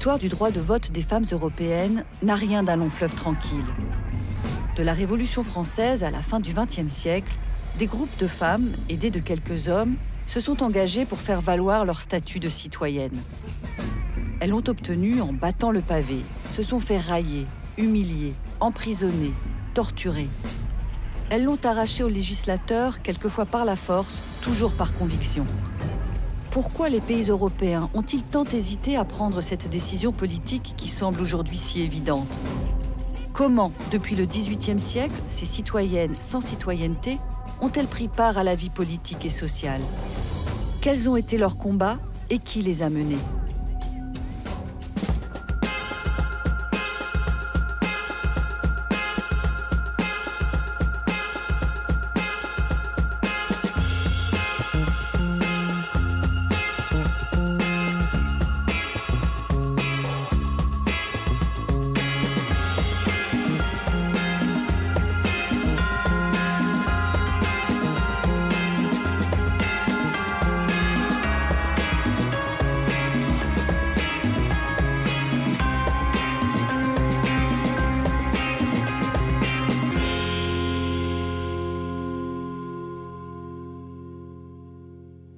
L'histoire du droit de vote des femmes européennes n'a rien d'un long fleuve tranquille. De la Révolution française à la fin du XXe siècle, des groupes de femmes, aidés de quelques hommes, se sont engagés pour faire valoir leur statut de citoyenne. Elles l'ont obtenu en battant le pavé, se sont fait railler, humilier, emprisonner, torturer. Elles l'ont arraché aux législateurs, quelquefois par la force, toujours par conviction. Pourquoi les pays européens ont-ils tant hésité à prendre cette décision politique qui semble aujourd'hui si évidente? Comment, depuis le XVIIIe siècle, ces citoyennes sans citoyenneté ont-elles pris part à la vie politique et sociale? Quels ont été leurs combats et qui les a menés?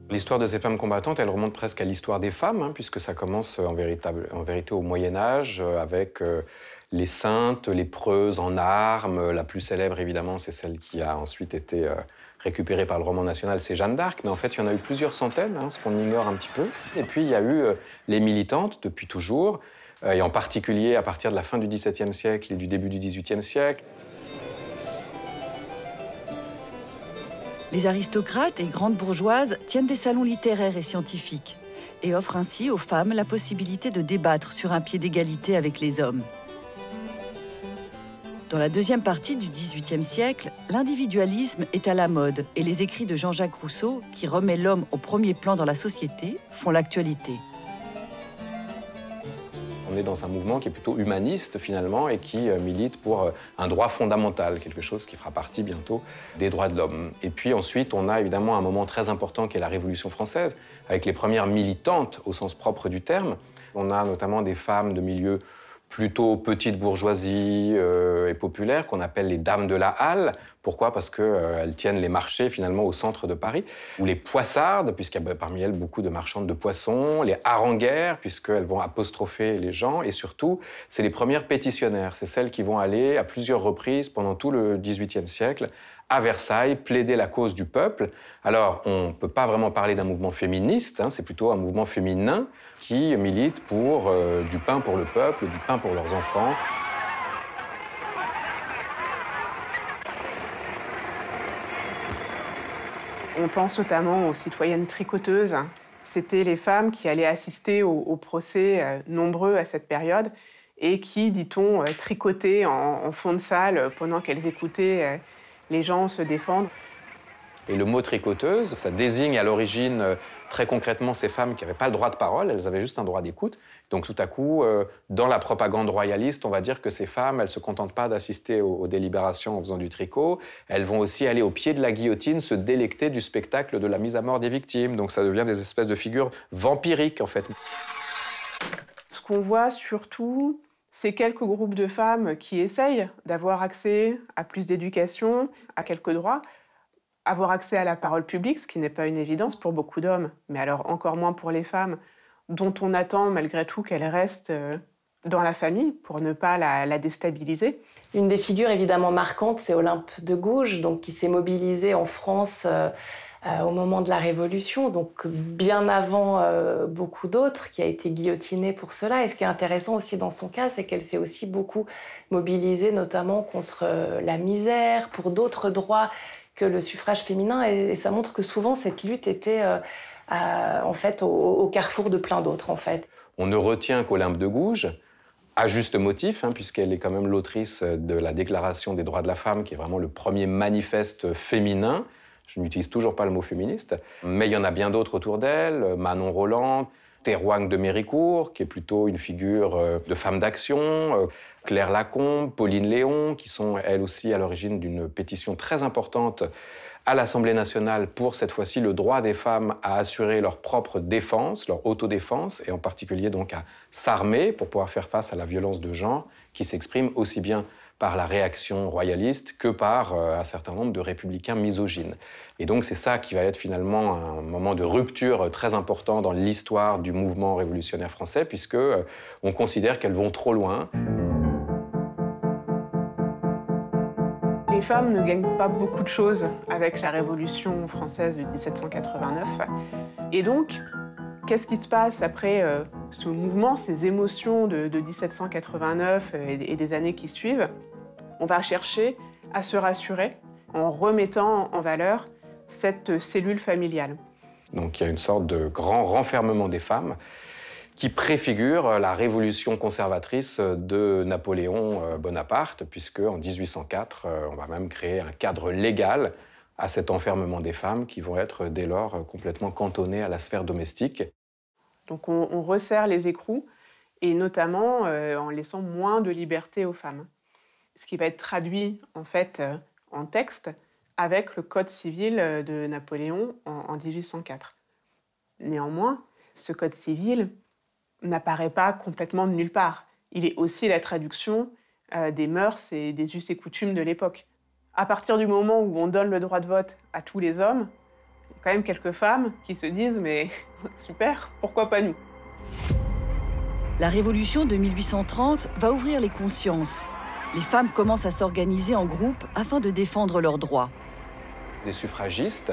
L'histoire de ces femmes combattantes, elle remonte presque à l'histoire des femmes, hein, puisque ça commence en vérité au Moyen-Âge, avec les saintes, lépreuses en armes. La plus célèbre, évidemment, c'est celle qui a ensuite été récupérée par le roman national, c'est Jeanne d'Arc. Mais en fait, il y en a eu plusieurs centaines, hein, ce qu'on ignore un petit peu. Et puis, il y a eu les militantes, depuis toujours, et en particulier à partir de la fin du XVIIe siècle et du début du XVIIIe siècle. Les aristocrates et grandes bourgeoises tiennent des salons littéraires et scientifiques et offrent ainsi aux femmes la possibilité de débattre sur un pied d'égalité avec les hommes. Dans la deuxième partie du XVIIIe siècle, l'individualisme est à la mode et les écrits de Jean-Jacques Rousseau, qui remet l'homme au premier plan dans la société, font l'actualité. On est dans un mouvement qui est plutôt humaniste, finalement, et qui milite pour un droit fondamental, quelque chose qui fera partie bientôt des droits de l'homme. Et puis ensuite, on a évidemment un moment très important qui est la Révolution française, avec les premières militantes au sens propre du terme. On a notamment des femmes de milieu plutôt petite bourgeoisie et populaire, qu'on appelle les dames de la halle. Pourquoi? Parce qu'elles tiennent les marchés, finalement, au centre de Paris. Ou les poissardes, puisqu'il y a parmi elles beaucoup de marchandes de poissons. Les haranguères, puisqu'elles vont apostropher les gens. Et surtout, c'est les premières pétitionnaires. C'est celles qui vont aller à plusieurs reprises pendant tout le XVIIIe siècle à Versailles, plaider la cause du peuple. Alors, on ne peut pas vraiment parler d'un mouvement féministe, hein, c'est plutôt un mouvement féminin qui milite pour du pain pour le peuple, du pain pour leurs enfants. On pense notamment aux citoyennes tricoteuses. C'était les femmes qui allaient assister aux procès nombreux à cette période et qui, dit-on, tricotaient en fond de salle pendant qu'elles écoutaient les gens se défendre. Et le mot tricoteuse, ça désigne à l'origine très concrètement ces femmes qui n'avaient pas le droit de parole, elles avaient juste un droit d'écoute. Donc tout à coup, dans la propagande royaliste, on va dire que ces femmes, elles ne se contentent pas d'assister aux délibérations en faisant du tricot, elles vont aussi aller au pied de la guillotine se délecter du spectacle de la mise à mort des victimes. Donc ça devient des espèces de figures vampiriques, en fait. Ce qu'on voit surtout, c'est quelques groupes de femmes qui essayent d'avoir accès à plus d'éducation, à quelques droits, avoir accès à la parole publique, ce qui n'est pas une évidence pour beaucoup d'hommes, mais alors encore moins pour les femmes, dont on attend malgré tout qu'elles restent dans la famille pour ne pas la déstabiliser. Une des figures évidemment marquantes, c'est Olympe de Gouges, donc, qui s'est mobilisée en France au moment de la Révolution, donc bien avant beaucoup d'autres, qui a été guillotinée pour cela. Et ce qui est intéressant aussi dans son cas, c'est qu'elle s'est aussi beaucoup mobilisée, notamment contre la misère, pour d'autres droits que le suffrage féminin. Et ça montre que souvent, cette lutte était en fait au carrefour de plein d'autres, en fait. On ne retient qu'Olympe de Gouges, à juste motif, hein, puisqu'elle est quand même l'autrice de la Déclaration des droits de la femme, qui est vraiment le premier manifeste féminin. Je n'utilise toujours pas le mot féministe, mais il y en a bien d'autres autour d'elle, Manon Roland, Théroigne de Méricourt, qui est plutôt une figure de femme d'action, Claire Lacombe, Pauline Léon, qui sont elles aussi à l'origine d'une pétition très importante à l'Assemblée nationale pour, cette fois-ci, le droit des femmes à assurer leur propre défense, leur autodéfense, et en particulier donc à s'armer pour pouvoir faire face à la violence de genre qui s'exprime aussi bien par la réaction royaliste que par un certain nombre de républicains misogynes. Et donc c'est ça qui va être finalement un moment de rupture très important dans l'histoire du mouvement révolutionnaire français, puisque on considère qu'elles vont trop loin. Les femmes ne gagnent pas beaucoup de choses avec la Révolution française de 1789. Et donc, qu'est-ce qui se passe après ce mouvement, ces émotions de 1789 et des années qui suivent? On va chercher à se rassurer en remettant en valeur cette cellule familiale. Donc il y a une sorte de grand renfermement des femmes qui préfigure la révolution conservatrice de Napoléon Bonaparte, puisque en 1804, on va même créer un cadre légal à cet enfermement des femmes qui vont être dès lors complètement cantonnées à la sphère domestique. Donc on resserre les écrous, et notamment en laissant moins de liberté aux femmes. Ce qui va être traduit en fait en texte avec le Code civil de Napoléon en 1804. Néanmoins, ce Code civil n'apparaît pas complètement de nulle part. Il est aussi la traduction des mœurs et des us et coutumes de l'époque. À partir du moment où on donne le droit de vote à tous les hommes, il y a quand même quelques femmes qui se disent « mais super, pourquoi pas nous ?» La Révolution de 1830 va ouvrir les consciences. Les femmes commencent à s'organiser en groupe afin de défendre leurs droits. Des suffragistes,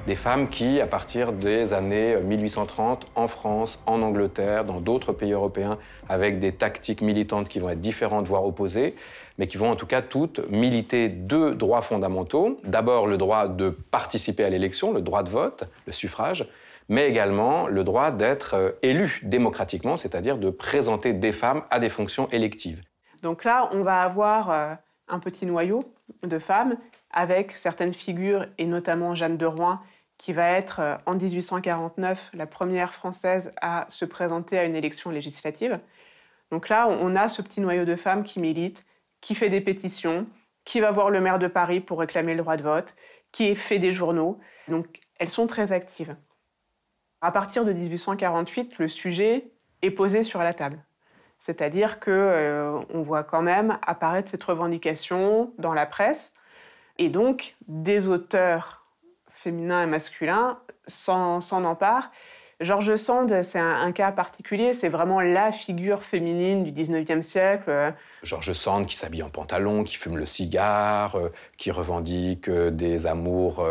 des femmes qui, à partir des années 1830, en France, en Angleterre, dans d'autres pays européens, avec des tactiques militantes qui vont être différentes, voire opposées, mais qui vont en tout cas toutes militer deux droits fondamentaux. D'abord, le droit de participer à l'élection, le droit de vote, le suffrage, mais également le droit d'être élu démocratiquement, c'est-à-dire de présenter des femmes à des fonctions électives. Donc là, on va avoir un petit noyau de femmes avec certaines figures, et notamment Jeanne de Rouen, qui va être en 1849 la première Française à se présenter à une élection législative. Donc là, on a ce petit noyau de femmes qui milite, qui fait des pétitions, qui va voir le maire de Paris pour réclamer le droit de vote, qui fait des journaux. Donc elles sont très actives. À partir de 1848, le sujet est posé sur la table. C'est-à-dire qu'on voit quand même apparaître cette revendication dans la presse, et donc des auteurs féminins et masculins s'en emparent. George Sand, c'est un cas particulier, c'est vraiment la figure féminine du 19e siècle. George Sand qui s'habille en pantalon, qui fume le cigare, qui revendique des amours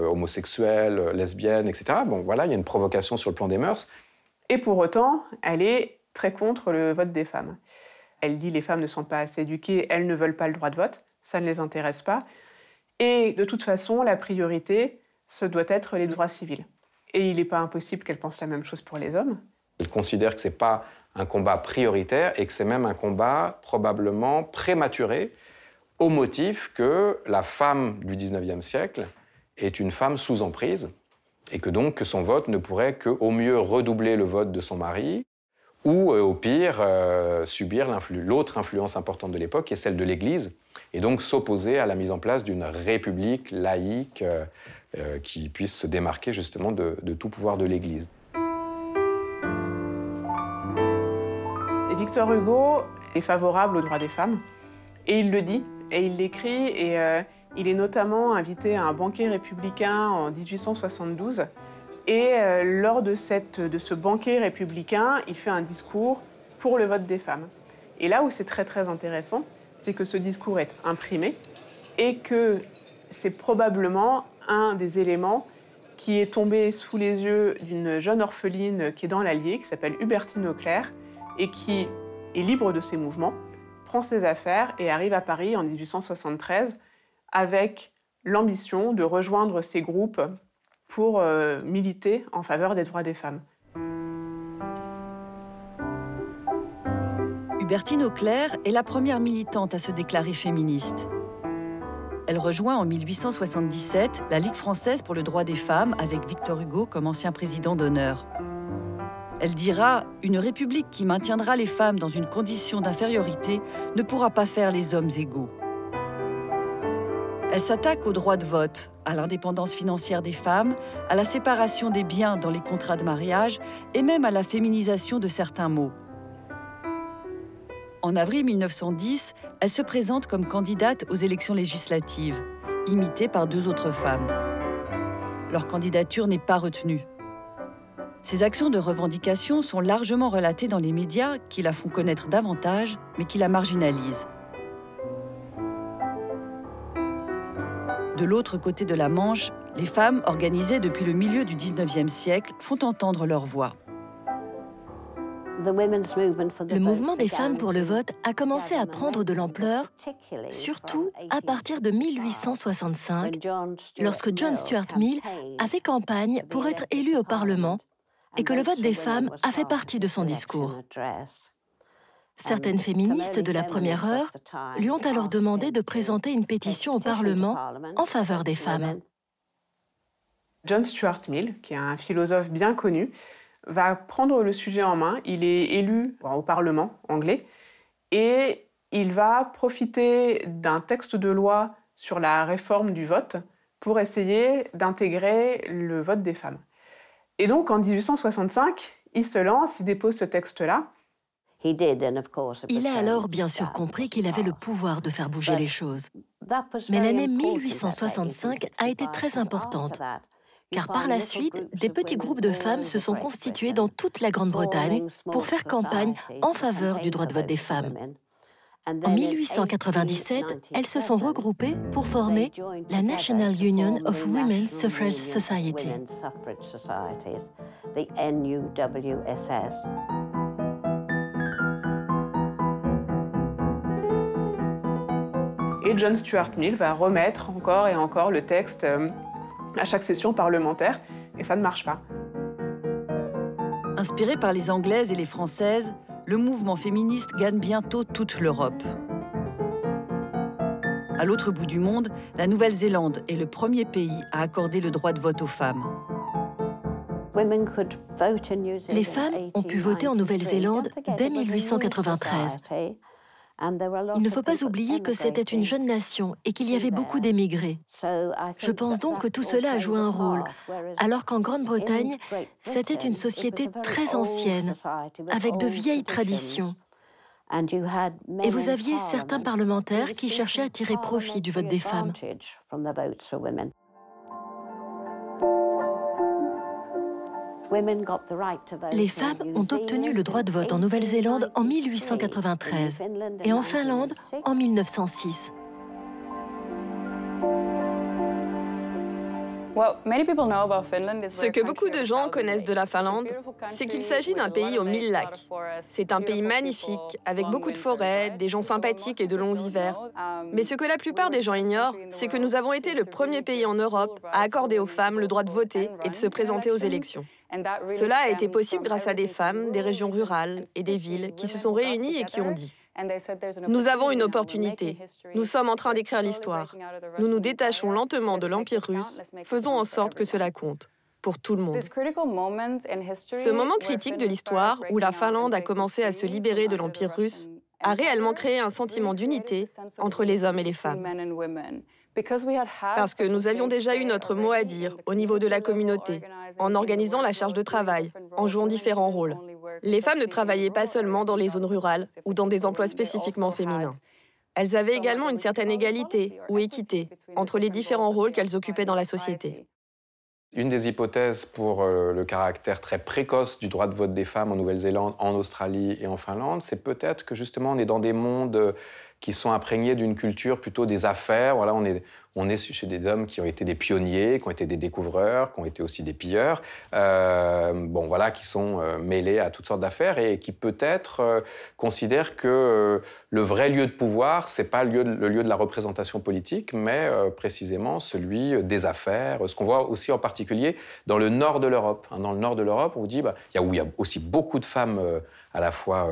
homosexuels, lesbiennes, etc. Bon, voilà, il y a une provocation sur le plan des mœurs. Et pour autant, elle est très contre le vote des femmes. Elle dit les femmes ne sont pas assez éduquées, elles ne veulent pas le droit de vote, ça ne les intéresse pas. Et de toute façon, la priorité, ce doit être les droits civils. Et il n'est pas impossible qu'elle pense la même chose pour les hommes. Elle considère que ce n'est pas un combat prioritaire et que c'est même un combat probablement prématuré au motif que la femme du 19e siècle est une femme sous emprise et que donc que son vote ne pourrait qu'au mieux redoubler le vote de son mari ou au pire subir l'autre influence importante de l'époque qui est celle de l'Église et donc s'opposer à la mise en place d'une république laïque qui puisse se démarquer justement de tout pouvoir de l'Église. Et Victor Hugo est favorable aux droits des femmes, et il le dit, et il l'écrit, et il est notamment invité à un banquet républicain en 1872, et lors de ce banquet républicain, il fait un discours pour le vote des femmes. Et là où c'est très très intéressant, c'est que ce discours est imprimé, et que c'est probablement un des éléments qui est tombé sous les yeux d'une jeune orpheline qui est dans l'Allier, qui s'appelle Hubertine Auclair, et qui est libre de ses mouvements, prend ses affaires et arrive à Paris en 1873 avec l'ambition de rejoindre ces groupes pour militer en faveur des droits des femmes. Hubertine Auclair est la première militante à se déclarer féministe. Elle rejoint en 1877 la Ligue française pour le droit des femmes avec Victor Hugo comme ancien président d'honneur. Elle dira « Une république qui maintiendra les femmes dans une condition d'infériorité ne pourra pas faire les hommes égaux ». Elle s'attaque au droit de vote, à l'indépendance financière des femmes, à la séparation des biens dans les contrats de mariage et même à la féminisation de certains mots. En avril 1910, elle se présente comme candidate aux élections législatives, imitée par 2 autres femmes. Leur candidature n'est pas retenue. Ces actions de revendication sont largement relatées dans les médias qui la font connaître davantage, mais qui la marginalisent. De l'autre côté de la Manche, les femmes, organisées depuis le milieu du XIXe siècle, font entendre leur voix. Le mouvement des femmes pour le vote a commencé à prendre de l'ampleur, surtout à partir de 1865, lorsque John Stuart Mill a fait campagne pour être élu au Parlement et que le vote des femmes a fait partie de son discours. Certaines féministes de la première heure lui ont alors demandé de présenter une pétition au Parlement en faveur des femmes. John Stuart Mill, qui est un philosophe bien connu, va prendre le sujet en main. Il est élu au Parlement anglais et il va profiter d'un texte de loi sur la réforme du vote pour essayer d'intégrer le vote des femmes. Et donc, en 1865, il se lance, il dépose ce texte-là. Il a alors bien sûr compris qu'il avait le pouvoir de faire bouger les choses. Mais l'année 1865 a été très importante, car par la suite, des petits groupes de femmes se sont constitués dans toute la Grande-Bretagne pour faire campagne en faveur du droit de vote des femmes. En 1897, elles se sont regroupées pour former la National Union of Women's Suffrage Society. Et John Stuart Mill va remettre encore et encore le texte à chaque session parlementaire, et ça ne marche pas. Inspiré par les Anglaises et les Françaises, le mouvement féministe gagne bientôt toute l'Europe. À l'autre bout du monde, la Nouvelle-Zélande est le premier pays à accorder le droit de vote aux femmes. Les femmes ont pu voter en Nouvelle-Zélande dès 1893. Il ne faut pas oublier que c'était une jeune nation et qu'il y avait beaucoup d'émigrés. Je pense donc que tout cela a joué un rôle, alors qu'en Grande-Bretagne, c'était une société très ancienne, avec de vieilles traditions. Et vous aviez certains parlementaires qui cherchaient à tirer profit du vote des femmes. Les femmes ont obtenu le droit de vote en Nouvelle-Zélande en 1893 et en Finlande en 1906. Ce que beaucoup de gens connaissent de la Finlande, c'est qu'il s'agit d'un pays aux 1000 lacs. C'est un pays magnifique, avec beaucoup de forêts, des gens sympathiques et de longs hivers. Mais ce que la plupart des gens ignorent, c'est que nous avons été le premier pays en Europe à accorder aux femmes le droit de voter et de se présenter aux élections. Cela a été possible grâce à des femmes, des régions rurales et des villes qui se sont réunies et qui ont dit « Nous avons une opportunité. Nous sommes en train d'écrire l'histoire. Nous nous détachons lentement de l'Empire russe. Faisons en sorte que cela compte, pour tout le monde. » Ce moment critique de l'histoire, où la Finlande a commencé à se libérer de l'Empire russe, a réellement créé un sentiment d'unité entre les hommes et les femmes. Parce que nous avions déjà eu notre mot à dire au niveau de la communauté, en organisant la charge de travail, en jouant différents rôles. Les femmes ne travaillaient pas seulement dans les zones rurales ou dans des emplois spécifiquement féminins. Elles avaient également une certaine égalité ou équité entre les différents rôles qu'elles occupaient dans la société. Une des hypothèses pour le caractère très précoce du droit de vote des femmes en Nouvelle-Zélande, en Australie et en Finlande, c'est peut-être que justement on est dans des mondes qui sont imprégnés d'une culture plutôt des affaires. Voilà, on est chez des hommes qui ont été des pionniers, qui ont été des découvreurs, qui ont été aussi des pilleurs, qui sont mêlés à toutes sortes d'affaires et qui peut-être considèrent que le vrai lieu de pouvoir, c'est pas le lieu de la représentation politique, mais précisément celui des affaires. Ce qu'on voit aussi en particulier dans le nord de l'Europe. Dans le nord de l'Europe, on dit, il y a aussi beaucoup de femmes à la fois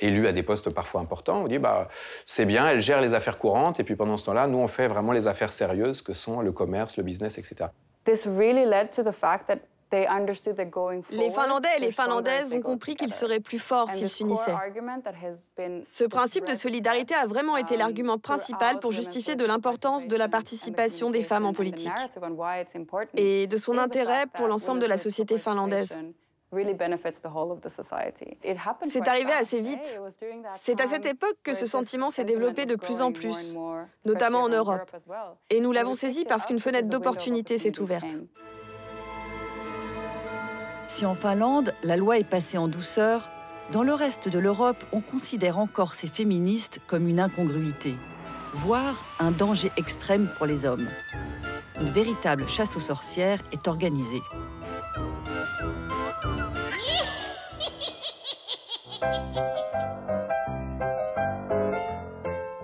élues à des postes parfois importants. On dit, c'est bien, elles gèrent les affaires courantes, et puis pendant ce temps-là, nous, on fait vraiment les affaires sérieuses que sont le commerce, le business, etc. Les Finlandais et les Finlandaises ont compris qu'ils seraient plus forts s'ils s'unissaient. Ce principe de solidarité a vraiment été l'argument principal pour justifier de l'importance de la participation des femmes en politique et de son intérêt pour l'ensemble de la société finlandaise. C'est arrivé assez vite. C'est à cette époque que ce sentiment s'est développé de plus en plus, notamment en Europe. Et nous l'avons saisi parce qu'une fenêtre d'opportunité s'est ouverte. Si en Finlande, la loi est passée en douceur, dans le reste de l'Europe, on considère encore ces féministes comme une incongruité, voire un danger extrême pour les hommes. Une véritable chasse aux sorcières est organisée.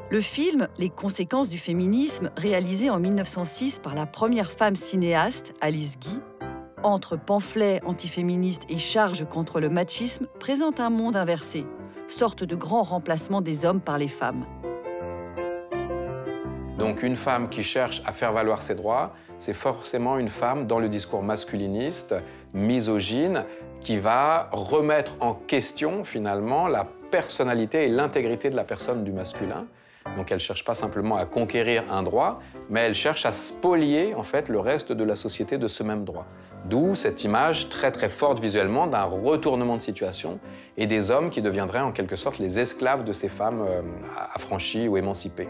Le film « Les conséquences du féminisme », réalisé en 1906 par la première femme cinéaste, Alice Guy, entre pamphlets antiféministes et charges contre le machisme, présente un monde inversé, sorte de grand remplacement des hommes par les femmes. Donc une femme qui cherche à faire valoir ses droits, c'est forcément une femme dans le discours masculiniste, misogyne, qui va remettre en question finalement la personnalité et l'intégrité de la personne du masculin. Donc elle ne cherche pas simplement à conquérir un droit, mais elle cherche à spolier en fait le reste de la société de ce même droit. D'où cette image très très forte visuellement d'un retournement de situation et des hommes qui deviendraient en quelque sorte les esclaves de ces femmes affranchies ou émancipées.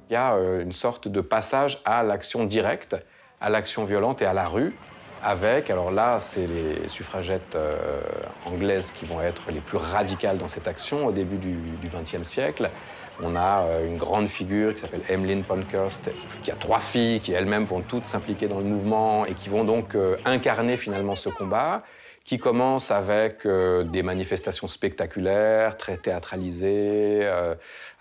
Il y a une sorte de passage à l'action directe, à l'action violente et à la rue, avec, alors là, c'est les suffragettes anglaises qui vont être les plus radicales dans cette action au début du XXe siècle. On a une grande figure qui s'appelle Emmeline Pankhurst, qui a 3 filles qui elles-mêmes vont toutes s'impliquer dans le mouvement et qui vont donc incarner finalement ce combat, qui commence avec des manifestations spectaculaires, très théâtralisées,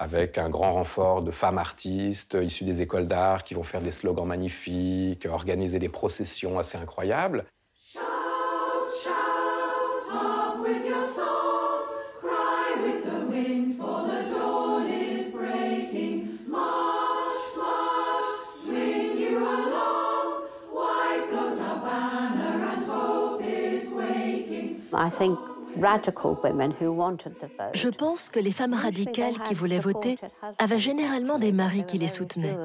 avec un grand renfort de femmes artistes issues des écoles d'art qui vont faire des slogans magnifiques, organiser des processions assez incroyables. Je pense que les femmes radicales qui voulaient voter avaient généralement des maris qui les soutenaient.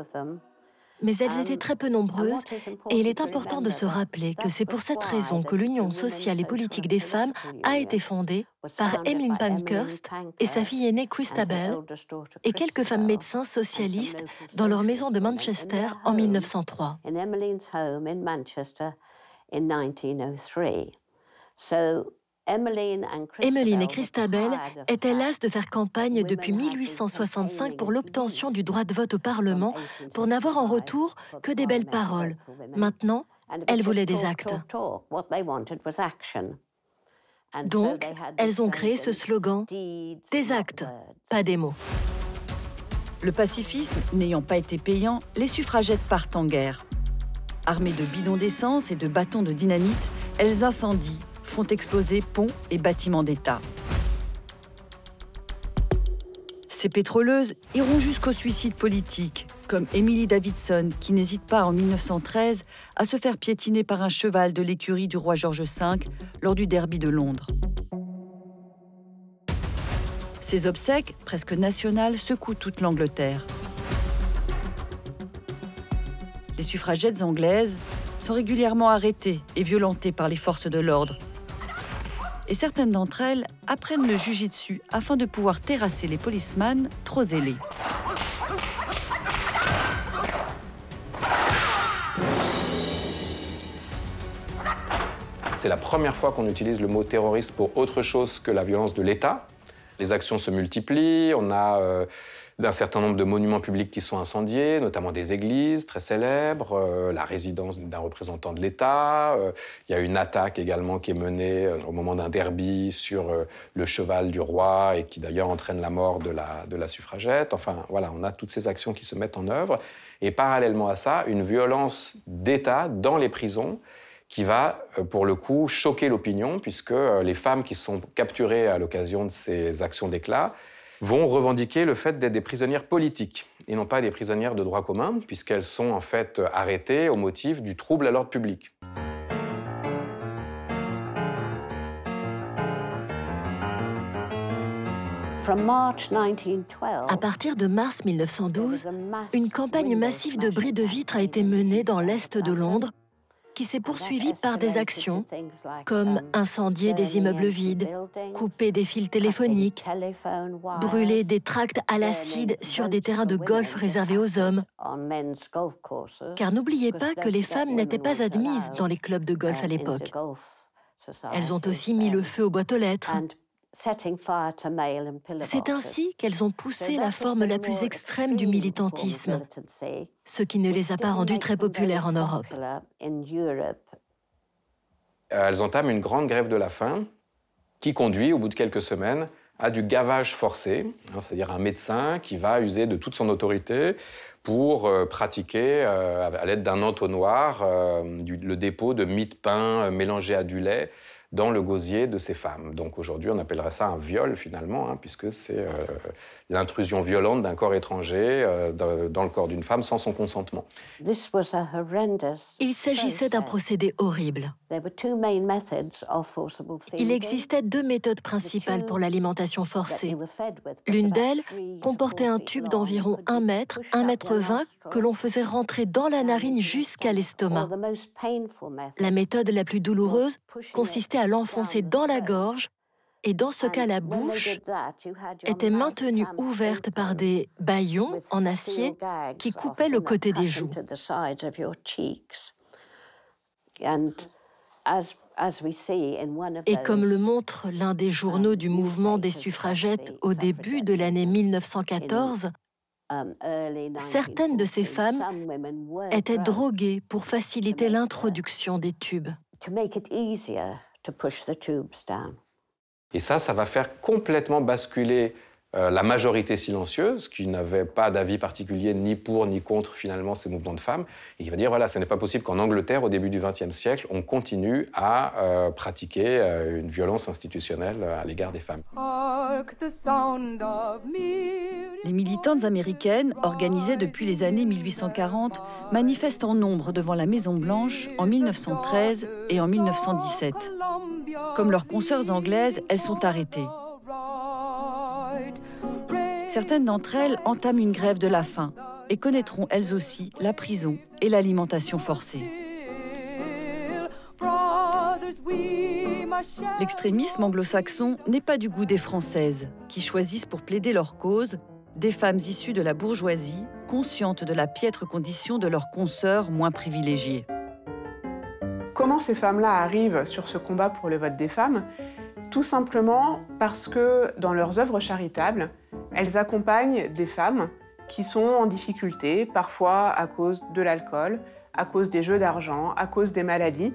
Mais elles étaient très peu nombreuses et il est important de se rappeler que c'est pour cette raison que l'Union sociale et politique des femmes a été fondée par Emmeline Pankhurst et sa fille aînée Christabel et quelques femmes médecins socialistes dans leur maison de Manchester en 1903. Emmeline et Christabel étaient lasses de faire campagne depuis 1865 pour l'obtention du droit de vote au Parlement, pour n'avoir en retour que des belles paroles. Maintenant, elles voulaient des actes. Donc, elles ont créé ce slogan « Des actes, pas des mots ». Le pacifisme n'ayant pas été payant, les suffragettes partent en guerre. Armées de bidons d'essence et de bâtons de dynamite, elles incendient, font exploser ponts et bâtiments d'État. Ces pétroleuses iront jusqu'au suicide politique, comme Emily Davidson, qui n'hésite pas en 1913 à se faire piétiner par un cheval de l'écurie du roi George V lors du derby de Londres. Ces obsèques, presque nationales, secouent toute l'Angleterre. Les suffragettes anglaises sont régulièrement arrêtées et violentées par les forces de l'ordre. Et certaines d'entre elles apprennent le jujitsu afin de pouvoir terrasser les policemen trop zélés. C'est la première fois qu'on utilise le mot terroriste pour autre chose que la violence de l'État. Les actions se multiplient, on a d'un certain nombre de monuments publics qui sont incendiés, notamment des églises très célèbres, la résidence d'un représentant de l'État. Il y a une attaque également qui est menée au moment d'un derby sur le cheval du roi et qui d'ailleurs entraîne la mort de la suffragette. Enfin, voilà, on a toutes ces actions qui se mettent en œuvre. Et parallèlement à ça, une violence d'État dans les prisons qui va, pour le coup, choquer l'opinion, puisque les femmes qui sont capturées à l'occasion de ces actions d'éclat vont revendiquer le fait d'être des prisonnières politiques et non pas des prisonnières de droit commun, puisqu'elles sont en fait arrêtées au motif du trouble à l'ordre public. À partir de mars 1912, une campagne massive de bris de vitres a été menée dans l'est de Londres, qui s'est poursuivie par des actions comme incendier des immeubles vides, couper des fils téléphoniques, brûler des tracts à l'acide sur des terrains de golf réservés aux hommes. Car n'oubliez pas que les femmes n'étaient pas admises dans les clubs de golf à l'époque. Elles ont aussi mis le feu aux boîtes aux lettres. C'est ainsi qu'elles ont poussé la forme la plus extrême du militantisme, ce qui ne les a pas rendues très populaires en Europe. Elles entament une grande grève de la faim qui conduit, au bout de quelques semaines, à du gavage forcé, c'est-à-dire un médecin qui va user de toute son autorité pour pratiquer, à l'aide d'un entonnoir, le dépôt de mie de pain mélangé à du lait dans le gosier de ces femmes. Donc aujourd'hui, on appellerait ça un viol, finalement, puisque c'est l'intrusion violente d'un corps étranger dans le corps d'une femme sans son consentement. Il s'agissait d'un procédé horrible. Il existait deux méthodes principales pour l'alimentation forcée. L'une d'elles comportait un tube d'environ 1 mètre, 1,20 mètre que l'on faisait rentrer dans la narine jusqu'à l'estomac. La méthode la plus douloureuse consistait à l'enfoncer dans la gorge, et dans ce cas, la bouche était maintenue ouverte par des bâillons en acier qui coupaient le côté des joues. Et comme le montre l'un des journaux du mouvement des suffragettes au début de l'année 1914, certaines de ces femmes étaient droguées pour faciliter l'introduction des tubes. Et ça va faire complètement basculer la majorité silencieuse, qui n'avait pas d'avis particulier ni pour ni contre finalement ces mouvements de femmes, et qui va dire voilà, ce n'est pas possible qu'en Angleterre, au début du XXe siècle, on continue à pratiquer une violence institutionnelle à l'égard des femmes. Les militantes américaines, organisées depuis les années 1840, manifestent en nombre devant la Maison-Blanche en 1913 et en 1917. Comme leurs consoeurs anglaises, elles sont arrêtées. Certaines d'entre elles entament une grève de la faim et connaîtront elles aussi la prison et l'alimentation forcée. L'extrémisme anglo-saxon n'est pas du goût des Françaises, qui choisissent pour plaider leur cause des femmes issues de la bourgeoisie, conscientes de la piètre condition de leurs consoeurs moins privilégiées. Comment ces femmes-là arrivent sur ce combat pour le vote des femmes? Tout simplement parce que dans leurs œuvres charitables, elles accompagnent des femmes qui sont en difficulté, parfois à cause de l'alcool, à cause des jeux d'argent, à cause des maladies,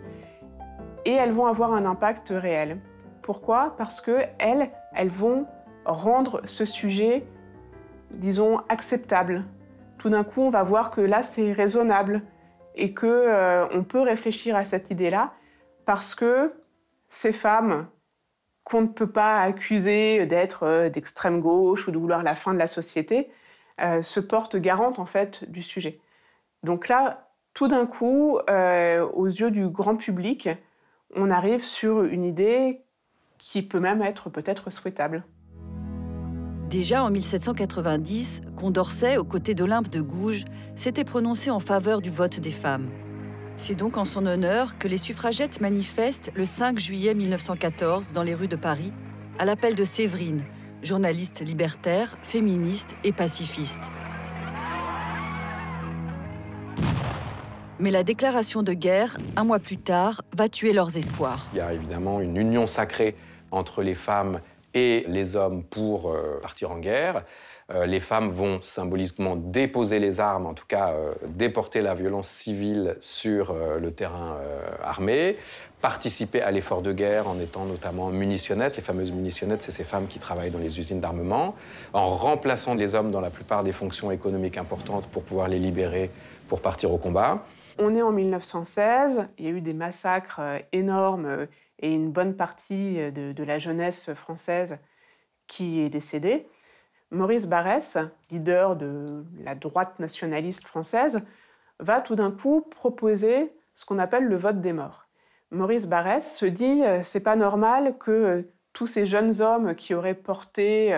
et elles vont avoir un impact réel. Pourquoi? Parce qu'elles vont rendre ce sujet, disons, acceptable. Tout d'un coup, on va voir que là, c'est raisonnable et qu'on peut réfléchir à cette idée-là parce que ces femmes qu'on ne peut pas accuser d'être d'extrême gauche ou de vouloir la fin de la société, se portent garantes en fait du sujet. Donc là, tout d'un coup, aux yeux du grand public, on arrive sur une idée qui peut même être peut-être souhaitable. Déjà en 1790, Condorcet, aux côtés d'Olympe de Gouges, s'était prononcé en faveur du vote des femmes. C'est donc en son honneur que les suffragettes manifestent le 5 juillet 1914 dans les rues de Paris, à l'appel de Séverine, journaliste libertaire, féministe et pacifiste. Mais la déclaration de guerre, un mois plus tard, va tuer leurs espoirs. Il y a évidemment une union sacrée entre les femmes et les hommes pour partir en guerre. Les femmes vont symboliquement déposer les armes, en tout cas déporter la violence civile sur le terrain armé, participer à l'effort de guerre en étant notamment munitionnettes. Les fameuses munitionnettes, c'est ces femmes qui travaillent dans les usines d'armement, en remplaçant les hommes dans la plupart des fonctions économiques importantes pour pouvoir les libérer pour partir au combat. On est en 1916, il y a eu des massacres énormes et une bonne partie de la jeunesse française qui est décédée. Maurice Barrès, leader de la droite nationaliste française, va tout d'un coup proposer ce qu'on appelle le vote des morts. Maurice Barrès se dit c'est pas normal que tous ces jeunes hommes qui auraient porté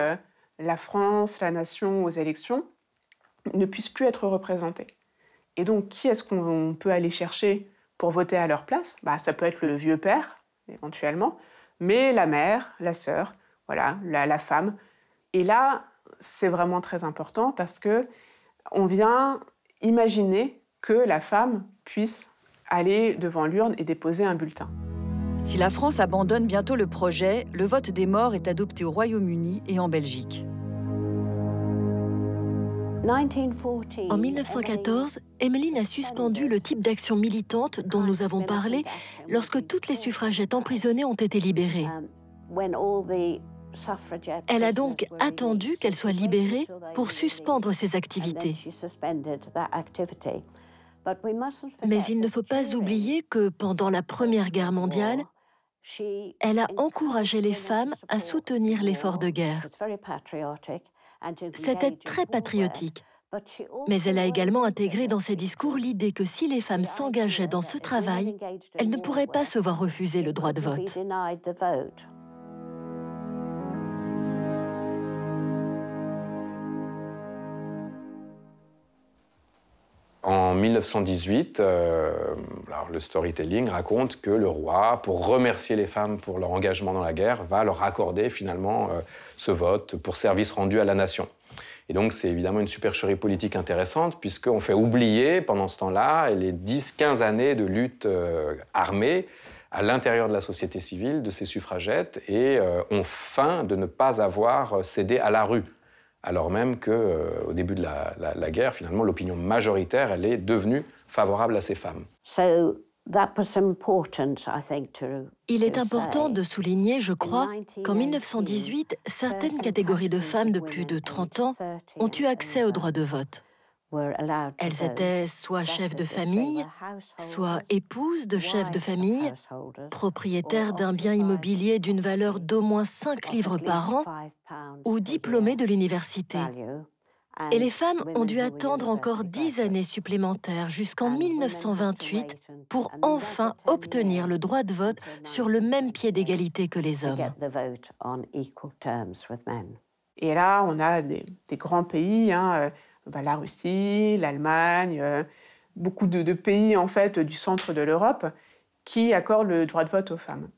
la France, la nation aux élections ne puissent plus être représentés. Et donc, qui est-ce qu'on peut aller chercher pour voter à leur place? Ça peut être le vieux père, éventuellement, mais la mère, la sœur, voilà, la femme. Et là, c'est vraiment très important parce qu'on vient imaginer que la femme puisse aller devant l'urne et déposer un bulletin. Si la France abandonne bientôt le projet, le vote des morts est adopté au Royaume-Uni et en Belgique. En 1914, Emmeline a suspendu le type d'action militante dont nous avons parlé lorsque toutes les suffragettes emprisonnées ont été libérées. Elle a donc attendu qu'elles soient libérées pour suspendre ses activités. Mais il ne faut pas oublier que pendant la Première Guerre mondiale, elle a encouragé les femmes à soutenir l'effort de guerre. C'était très patriotique. Mais elle a également intégré dans ses discours l'idée que si les femmes s'engageaient dans ce travail, elles ne pourraient pas se voir refuser le droit de vote. En 1918, alors le storytelling raconte que le roi, pour remercier les femmes pour leur engagement dans la guerre, va leur accorder finalement ce vote pour service rendu à la nation. Et donc c'est évidemment une supercherie politique intéressante puisqu'on fait oublier pendant ce temps-là les 10-15 années de lutte armée à l'intérieur de la société civile, de ces suffragettes, et on feint de ne pas avoir cédé à la rue. Alors même qu'au début de la guerre, finalement, l'opinion majoritaire, elle est devenue favorable à ces femmes. Il est important de souligner, je crois, qu'en 1918, certaines catégories de femmes de plus de 30 ans ont eu accès au droit de vote. Elles étaient soit chefs de famille, soit épouses de chefs de famille, propriétaires d'un bien immobilier d'une valeur d'au moins 5 livres par an ou diplômées de l'université. Et les femmes ont dû attendre encore 10 années supplémentaires jusqu'en 1928 pour enfin obtenir le droit de vote sur le même pied d'égalité que les hommes. Et là, on a des grands pays, la Russie, l'Allemagne, beaucoup de pays en fait du centre de l'Europe qui accordent le droit de vote aux femmes.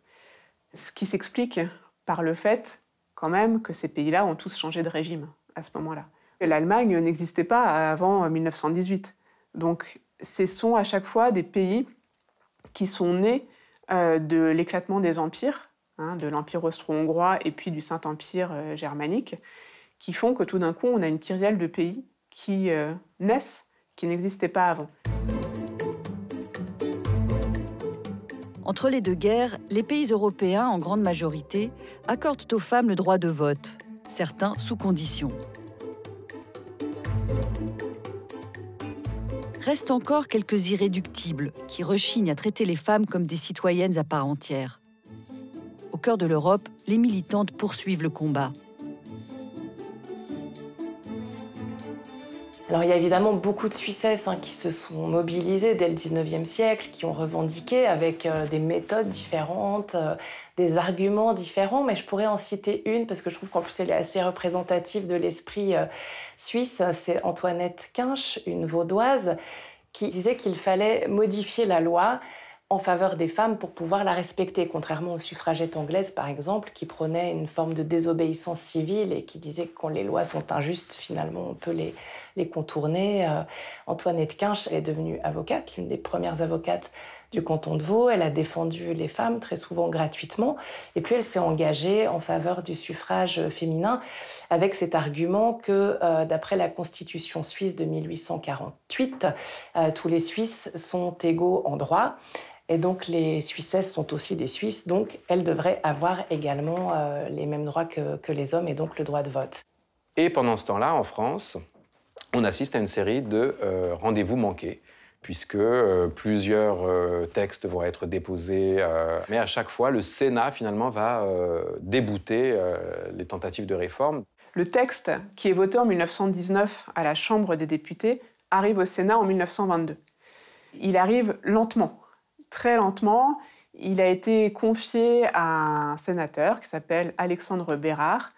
Ce qui s'explique par le fait quand même que ces pays-là ont tous changé de régime à ce moment-là. L'Allemagne n'existait pas avant 1918. Donc, ce sont à chaque fois des pays qui sont nés de l'éclatement des empires, de l'Empire austro-hongrois et puis du Saint-Empire germanique, qui font que tout d'un coup, on a une kyrielle de pays qui naissent, qui n'existaient pas avant. Entre les deux guerres, les pays européens, en grande majorité, accordent aux femmes le droit de vote, certains sous conditions. Restent encore quelques irréductibles qui rechignent à traiter les femmes comme des citoyennes à part entière. Au cœur de l'Europe, les militantes poursuivent le combat. Alors il y a évidemment beaucoup de Suissesses qui se sont mobilisées dès le 19e siècle, qui ont revendiqué avec des méthodes différentes, des arguments différents, mais je pourrais en citer une parce que je trouve qu'en plus elle est assez représentative de l'esprit suisse. C'est Antoinette Kinch, une vaudoise, qui disait qu'il fallait modifier la loi en faveur des femmes pour pouvoir la respecter, contrairement aux suffragettes anglaises, par exemple, qui prônaient une forme de désobéissance civile et qui disaient que quand les lois sont injustes, finalement, on peut les contourner. Antoinette Kinch est devenue avocate, l'une des premières avocates du canton de Vaud. Elle a défendu les femmes, très souvent gratuitement. Et puis, elle s'est engagée en faveur du suffrage féminin avec cet argument que, d'après la Constitution suisse de 1848, tous les Suisses sont égaux en droit. Et donc, les Suissesses sont aussi des Suisses, donc elles devraient avoir également les mêmes droits que les hommes et donc le droit de vote. Et pendant ce temps-là, en France, on assiste à une série de rendez-vous manqués, puisque plusieurs textes vont être déposés. Mais à chaque fois, le Sénat, finalement, va débouter les tentatives de réforme. Le texte, qui est voté en 1919 à la Chambre des députés, arrive au Sénat en 1922. Il arrive lentement, très lentement. Il a été confié à un sénateur qui s'appelle Alexandre Bérard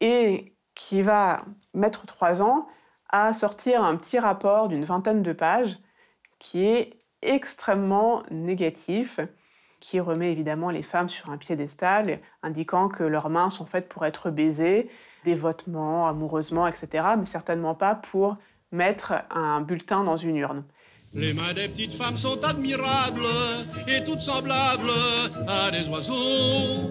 et qui va mettre 3 ans à sortir un petit rapport d'une 20aine de pages qui est extrêmement négatif, qui remet évidemment les femmes sur un piédestal, indiquant que leurs mains sont faites pour être baisées, dévotement, amoureusement, etc., mais certainement pas pour mettre un bulletin dans une urne. Les mains des petites femmes sont admirables et toutes semblables à des oiseaux.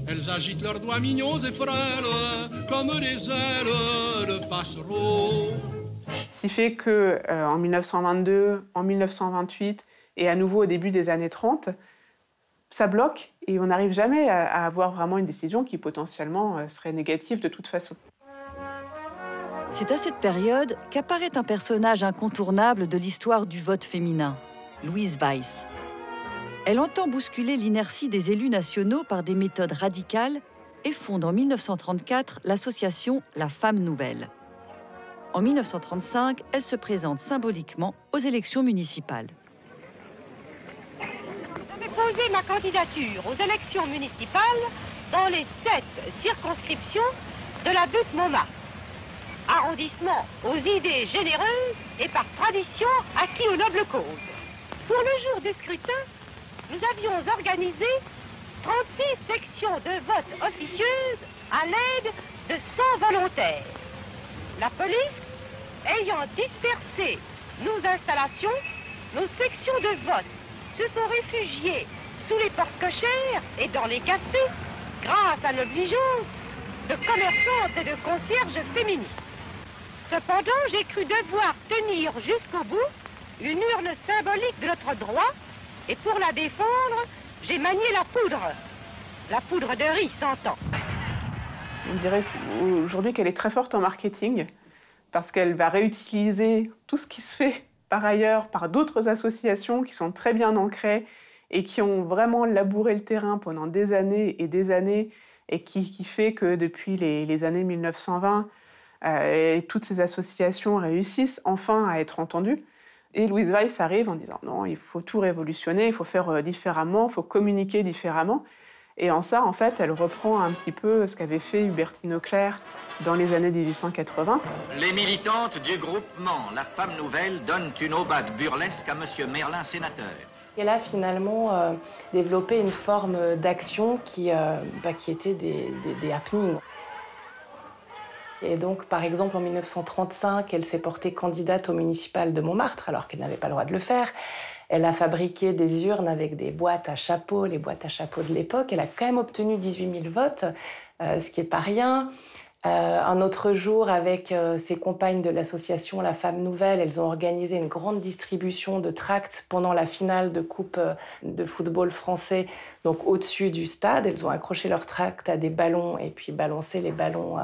Elles agitent leurs doigts mignons et frêles comme des ailes de passereaux. Ce qui fait qu'en 1922, en 1928 et à nouveau au début des années 30, ça bloque et on n'arrive jamais à avoir vraiment une décision qui potentiellement serait négative de toute façon. C'est à cette période qu'apparaît un personnage incontournable de l'histoire du vote féminin, Louise Weiss. Elle entend bousculer l'inertie des élus nationaux par des méthodes radicales et fonde en 1934 l'association La Femme Nouvelle. En 1935, elle se présente symboliquement aux élections municipales. Je vais poser ma candidature aux élections municipales dans les 7 circonscriptions de la Butte-Montmartre. Arrondissement aux idées généreuses et par tradition acquis aux nobles causes. Pour le jour du scrutin, nous avions organisé 36 sections de vote officieuses à l'aide de 100 volontaires. La police, ayant dispersé nos installations, nos sections de vote se sont réfugiées sous les portes cochères et dans les cafés grâce à l'obligeance de commerçantes et de concierges féministes. Cependant, j'ai cru devoir tenir jusqu'au bout une urne symbolique de notre droit et pour la défendre, j'ai manié la poudre de riz, s'entend. On dirait aujourd'hui qu'elle est très forte en marketing parce qu'elle va réutiliser tout ce qui se fait par ailleurs par d'autres associations qui sont très bien ancrées et qui ont vraiment labouré le terrain pendant des années et qui fait que depuis les années 1920, toutes ces associations réussissent enfin à être entendues. Et Louise Weiss arrive en disant non, il faut tout révolutionner, il faut faire différemment, il faut communiquer différemment. Et en ça, en fait, elle reprend un petit peu ce qu'avait fait Hubertine Auclair dans les années 1880. Les militantes du groupement La Femme Nouvelle donnent une aubade burlesque à Monsieur Merlin, sénateur. Elle a finalement développé une forme d'action qui était des happenings. Et donc, par exemple, en 1935, elle s'est portée candidate au municipal de Montmartre, alors qu'elle n'avait pas le droit de le faire. Elle a fabriqué des urnes avec des boîtes à chapeaux, les boîtes à chapeaux de l'époque. Elle a quand même obtenu 18 000 votes, ce qui n'est pas rien. Un autre jour, avec ses compagnes de l'association La Femme Nouvelle, elles ont organisé une grande distribution de tracts pendant la finale de Coupe de football français, donc au-dessus du stade. Elles ont accroché leurs tracts à des ballons et puis balancé les ballons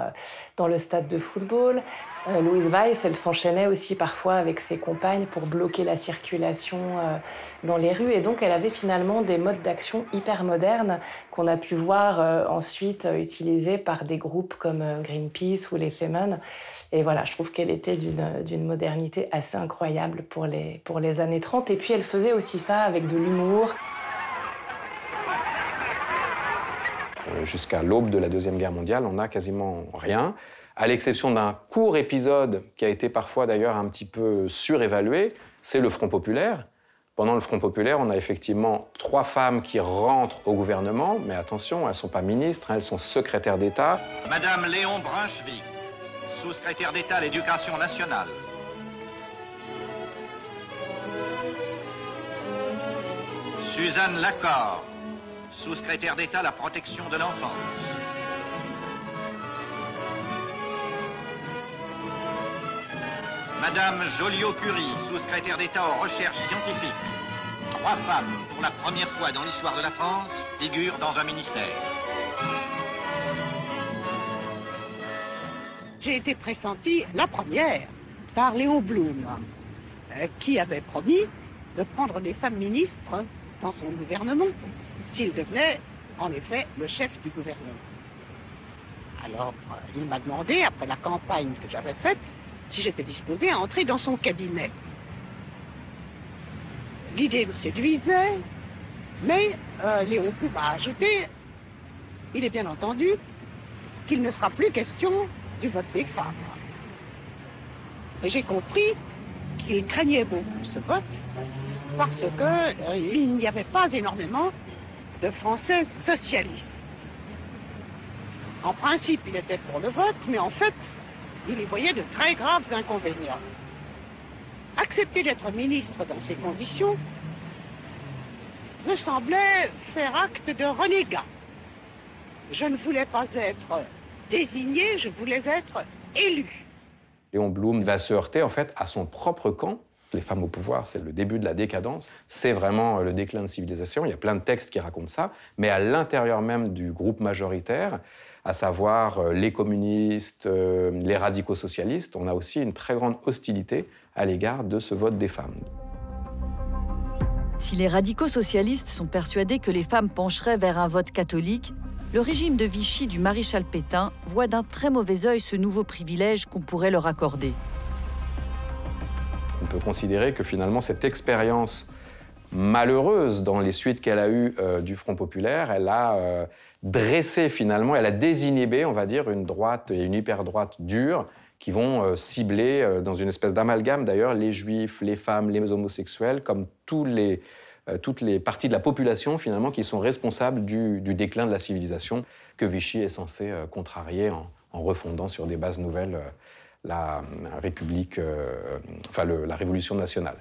dans le stade de football. Louise Weiss, elle s'enchaînait aussi parfois avec ses compagnes pour bloquer la circulation dans les rues. Et donc, elle avait finalement des modes d'action hyper modernes qu'on a pu voir ensuite utilisés par des groupes comme Greenpeace ou les Femen. Et voilà, je trouve qu'elle était d'une modernité assez incroyable pour les années 30. Et puis, elle faisait aussi ça avec de l'humour. Jusqu'à l'aube de la Deuxième Guerre mondiale, on n'a quasiment rien, à l'exception d'un court épisode qui a été parfois d'ailleurs un petit peu surévalué, c'est le Front populaire. Pendant le Front populaire, on a effectivement 3 femmes qui rentrent au gouvernement, mais attention, elles ne sont pas ministres, elles sont secrétaires d'État. Madame Léon Brunswick, sous-secrétaire d'État à l'Éducation nationale. Suzanne Lacor, sous-secrétaire d'État à la protection de l'enfance. Madame Joliot-Curie, sous-secrétaire d'État aux recherches scientifiques. 3 femmes, pour la première fois dans l'histoire de la France, figurent dans un ministère. J'ai été pressentie la première par Léon Blum, qui avait promis de prendre des femmes ministres dans son gouvernement, s'il devenait, en effet, le chef du gouvernement. Alors, il m'a demandé, après la campagne que j'avais faite, si j'étais disposée à entrer dans son cabinet. L'idée me séduisait, mais Léon Blum m'a ajouté, il est bien entendu qu'il ne sera plus question du vote des femmes. Et j'ai compris qu'il craignait beaucoup ce vote parce qu'il n'y avait pas énormément de Français socialistes. En principe, il était pour le vote, mais en fait, il y voyait de très graves inconvénients. Accepter d'être ministre dans ces conditions me semblait faire acte de renégat. Je ne voulais pas être désigné, je voulais être élu. Léon Blum va se heurter en fait à son propre camp. Les femmes au pouvoir, c'est le début de la décadence. C'est vraiment le déclin de civilisation. Il y a plein de textes qui racontent ça. Mais à l'intérieur même du groupe majoritaire, à savoir les communistes, les radicaux socialistes, on a aussi une très grande hostilité à l'égard de ce vote des femmes. Si les radicaux socialistes sont persuadés que les femmes pencheraient vers un vote catholique, le régime de Vichy du maréchal Pétain voit d'un très mauvais œil ce nouveau privilège qu'on pourrait leur accorder. On peut considérer que finalement cette expérience malheureuse dans les suites qu'elle a eues du Front populaire, elle a dressé finalement, elle a désinhibé, on va dire, une droite et une hyper-droite dure qui vont cibler, dans une espèce d'amalgame d'ailleurs, les juifs, les femmes, les homosexuels, comme toutes les parties de la population finalement qui sont responsables du déclin de la civilisation que Vichy est censé contrarier en refondant sur des bases nouvelles la République, la Révolution nationale.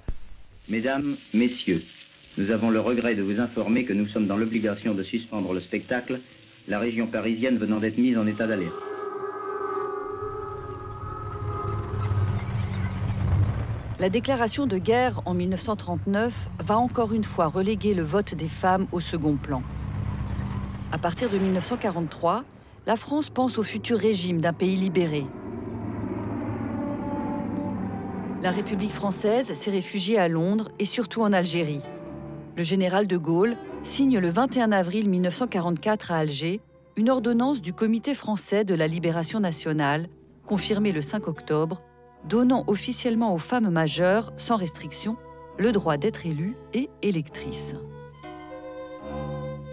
Mesdames, Messieurs, nous avons le regret de vous informer que nous sommes dans l'obligation de suspendre le spectacle, la région parisienne venant d'être mise en état d'alerte. La déclaration de guerre en 1939 va encore une fois reléguer le vote des femmes au second plan. À partir de 1943, la France pense au futur régime d'un pays libéré. La République française s'est réfugiée à Londres et surtout en Algérie. Le général de Gaulle signe le 21 avril 1944 à Alger une ordonnance du Comité français de la libération nationale, confirmée le 5 octobre, donnant officiellement aux femmes majeures, sans restriction, le droit d'être élues et électrices.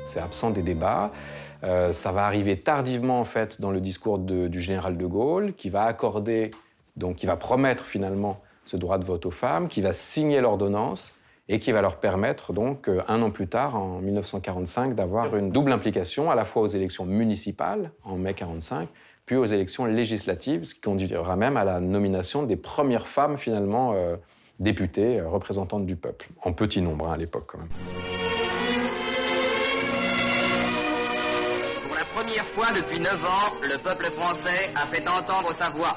C'est absent des débats. Ça va arriver tardivement en fait dans le discours du général de Gaulle, qui va accorder, donc qui va promettre finalement ce droit de vote aux femmes, qui va signer l'ordonnance et qui va leur permettre donc un an plus tard, en 1945, d'avoir une double implication, à la fois aux élections municipales en mai 1945, puis aux élections législatives, ce qui conduira même à la nomination des premières femmes finalement députées, représentantes du peuple, en petit nombre à l'époque quand même. Pour la première fois depuis 9 ans, le peuple français a fait entendre sa voix.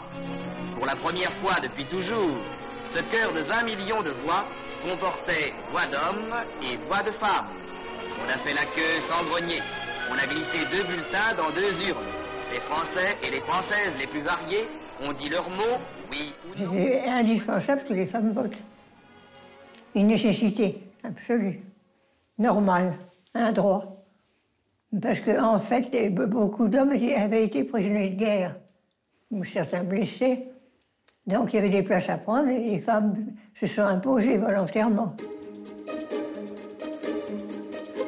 Pour la première fois depuis toujours, ce chœur de 20 millions de voix comportait voix d'hommes et voix de femmes. On a fait la queue sans grenier. On a glissé 2 bulletins dans 2 urnes. Les Français et les Françaises les plus variés ont dit leurs mots, oui ou non. C'est indispensable que les femmes votent. Une nécessité absolue, normale, un droit. Parce qu'en fait, beaucoup d'hommes avaient été prisonniers de guerre, ou certains blessés. Donc il y avait des places à prendre et les femmes se sont imposées volontairement.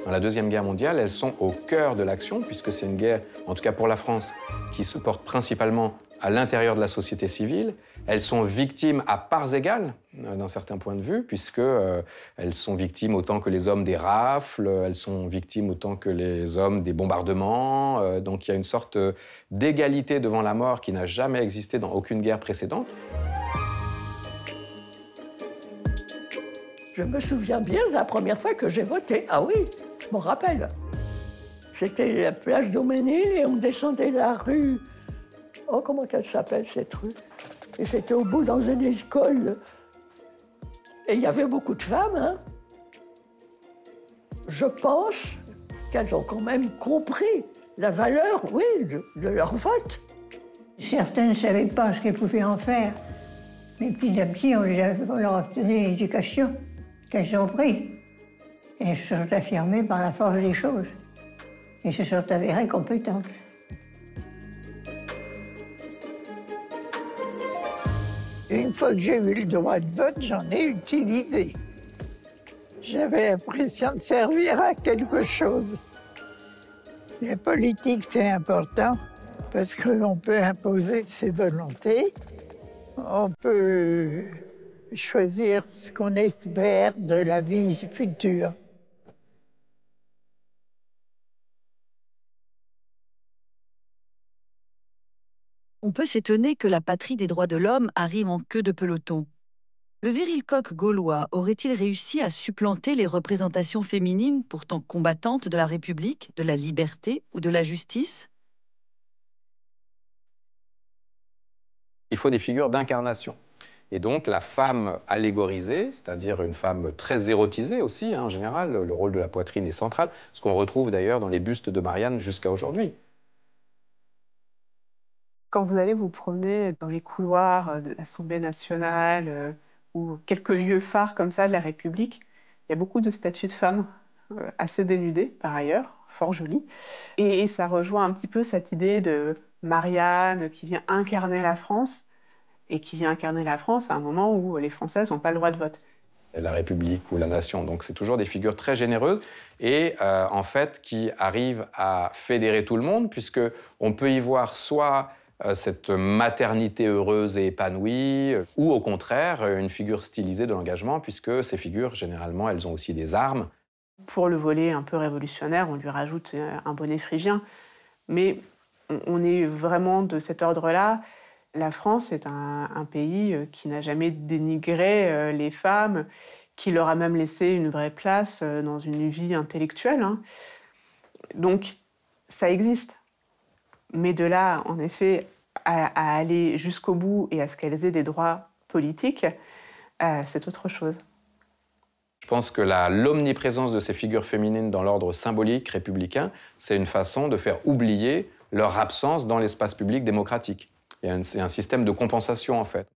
Dans la Deuxième Guerre mondiale, elles sont au cœur de l'action, puisque c'est une guerre, en tout cas pour la France, qui se porte principalement à l'intérieur de la société civile. Elles sont victimes à parts égales, d'un certain point de vue, puisqu'elles sont victimes autant que les hommes des rafles, elles sont victimes autant que les hommes des bombardements. Donc il y a une sorte d'égalité devant la mort qui n'a jamais existé dans aucune guerre précédente. Je me souviens bien de la première fois que j'ai voté. Ah oui, je m'en rappelle. C'était la place Daumesnil et on descendait la rue... Oh, comment elle s'appelle, cette rue? Et c'était au bout dans une école. Et il y avait beaucoup de femmes, hein. Je pense qu'elles ont quand même compris la valeur, oui, de leur vote. Certaines ne savaient pas ce qu'elles pouvaient en faire. Mais petit à petit, on leur a donné l'éducation qu'elles ont pris. Et elles se sont affirmées par la force des choses. Et se sont avérées compétentes. Une fois que j'ai eu le droit de vote, j'en ai utilisé. J'avais l'impression de servir à quelque chose. La politique, c'est important parce qu'on peut imposer ses volontés, on peut choisir ce qu'on espère de la vie future. On peut s'étonner que la patrie des droits de l'homme arrive en queue de peloton. Le viril coq gaulois aurait-il réussi à supplanter les représentations féminines pourtant combattantes de la République, de la liberté ou de la justice? Il faut des figures d'incarnation. Et donc la femme allégorisée, c'est-à-dire une femme très érotisée aussi, en général, le rôle de la poitrine est central, ce qu'on retrouve d'ailleurs dans les bustes de Marianne jusqu'à aujourd'hui. Quand vous allez vous promener dans les couloirs de l'Assemblée nationale ou quelques lieux phares comme ça de la République, il y a beaucoup de statues de femmes assez dénudées par ailleurs, fort jolies. Et ça rejoint un petit peu cette idée de Marianne qui vient incarner la France et qui vient incarner la France à un moment où les Françaises n'ont pas le droit de vote. La République ou la nation. Donc c'est toujours des figures très généreuses et en fait qui arrivent à fédérer tout le monde puisqu'on peut y voir soit cette maternité heureuse et épanouie, ou au contraire, une figure stylisée de l'engagement, puisque ces figures, généralement, elles ont aussi des armes. Pour le volet un peu révolutionnaire, on lui rajoute un bonnet phrygien. Mais on est vraiment de cet ordre-là. La France est un pays qui n'a jamais dénigré les femmes, qui leur a même laissé une vraie place dans une vie intellectuelle. Donc, ça existe. Mais de là, en effet, à aller jusqu'au bout et à ce qu'elles aient des droits politiques, c'est autre chose. Je pense que l'omniprésence de ces figures féminines dans l'ordre symbolique républicain, c'est une façon de faire oublier leur absence dans l'espace public démocratique. C'est un système de compensation, en fait.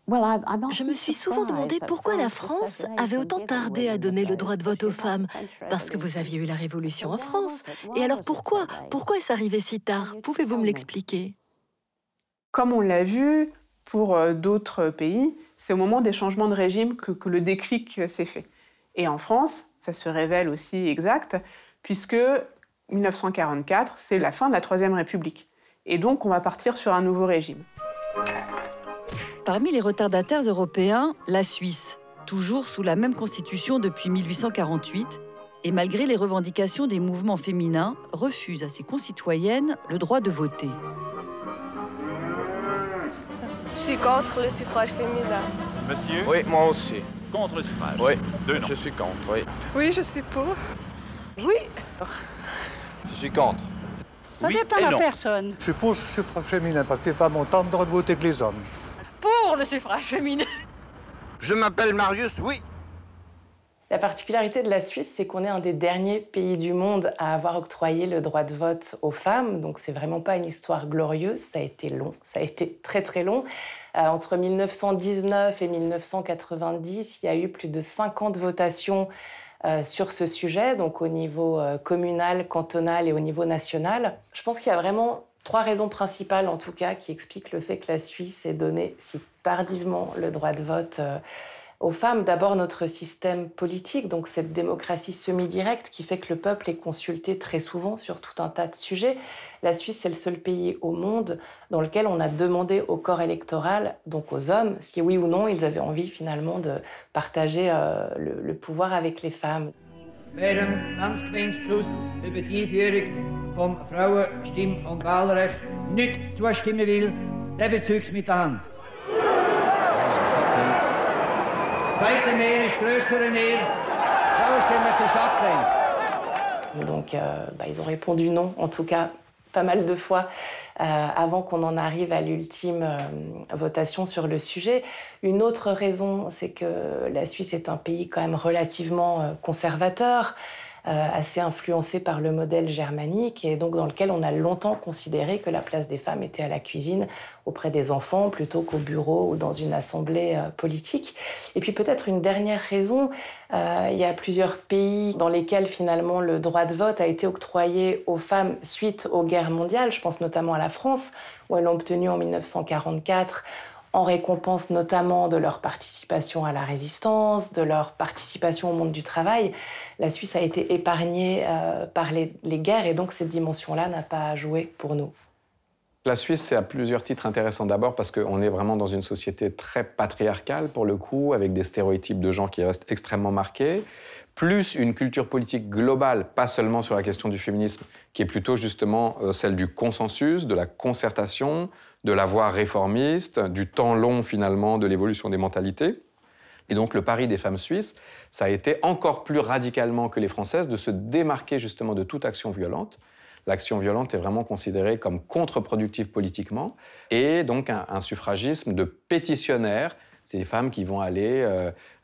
Je me suis souvent demandé pourquoi la France avait autant tardé à donner le droit de vote aux femmes. Parce que vous aviez eu la Révolution en France. Et alors pourquoi est-ce arrivé si tard? Pouvez-vous me l'expliquer? Comme on l'a vu pour d'autres pays, c'est au moment des changements de régime que le déclic s'est fait. Et en France, ça se révèle aussi exact, puisque 1944, c'est la fin de la Troisième République. Et donc, on va partir sur un nouveau régime. Parmi les retardataires européens, la Suisse, toujours sous la même constitution depuis 1848, et malgré les revendications des mouvements féminins, refuse à ses concitoyennes le droit de voter. Je suis contre le suffrage féminin. Monsieur? Oui, moi aussi. Contre le suffrage? Oui. Deux non. Je suis contre, oui. Oui, je suis pour. Oui. Je suis contre. Ça dépend de la personne. Je suis pour le suffrage féminin parce que les femmes ont tant de droits de voter que les hommes. Pour le suffrage féminin. Je m'appelle Marius, oui. La particularité de la Suisse, c'est qu'on est un des derniers pays du monde à avoir octroyé le droit de vote aux femmes. Donc c'est vraiment pas une histoire glorieuse, ça a été long, ça a été très très long. Entre 1919 et 1990, il y a eu plus de 50 votations sur ce sujet, donc au niveau communal, cantonal et au niveau national. Je pense qu'il y a vraiment 3 raisons principales, en tout cas, qui expliquent le fait que la Suisse ait donné si tardivement le droit de vote aux femmes. D'abord, notre système politique, donc cette démocratie semi-directe qui fait que le peuple est consulté très souvent sur tout un tas de sujets. La Suisse, c'est le seul pays au monde dans lequel on a demandé au corps électoral, donc aux hommes, si oui ou non ils avaient envie finalement de partager le pouvoir avec les femmes. Wer dem Landsgemeinschluss über die Einführung vom Frauenstimm- und Wahlrecht nicht zustimmen will, der bezeugt es mit der Hand. Zweite Mehr ist grössere Mehr. Frauenstimmen ist abgelehnt. Donc, ils ont répondu non, en tout cas pas mal de fois, avant qu'on en arrive à l'ultime votation sur le sujet. Une autre raison, c'est que la Suisse est un pays quand même relativement conservateur, assez influencé par le modèle germanique et donc dans lequel on a longtemps considéré que la place des femmes était à la cuisine auprès des enfants plutôt qu'au bureau ou dans une assemblée politique. Et puis peut-être une dernière raison, il y a plusieurs pays dans lesquels finalement le droit de vote a été octroyé aux femmes suite aux guerres mondiales. Je pense notamment à la France où elles l'ont obtenu en 1944 en récompense notamment de leur participation à la résistance, de leur participation au monde du travail. La Suisse a été épargnée par les guerres et donc cette dimension-là n'a pas joué pour nous. La Suisse, c'est à plusieurs titres intéressant. D'abord parce qu'on est vraiment dans une société très patriarcale, pour le coup, avec des stéréotypes de genre qui restent extrêmement marqués, plus une culture politique globale, pas seulement sur la question du féminisme, qui est plutôt justement celle du consensus, de la concertation, de la voie réformiste, du temps long finalement de l'évolution des mentalités. Et donc le pari des femmes suisses, ça a été encore plus radicalement que les françaises de se démarquer justement de toute action violente. L'action violente est vraiment considérée comme contre-productive politiquement, et donc un suffragisme de pétitionnaires. C'est des femmes qui vont aller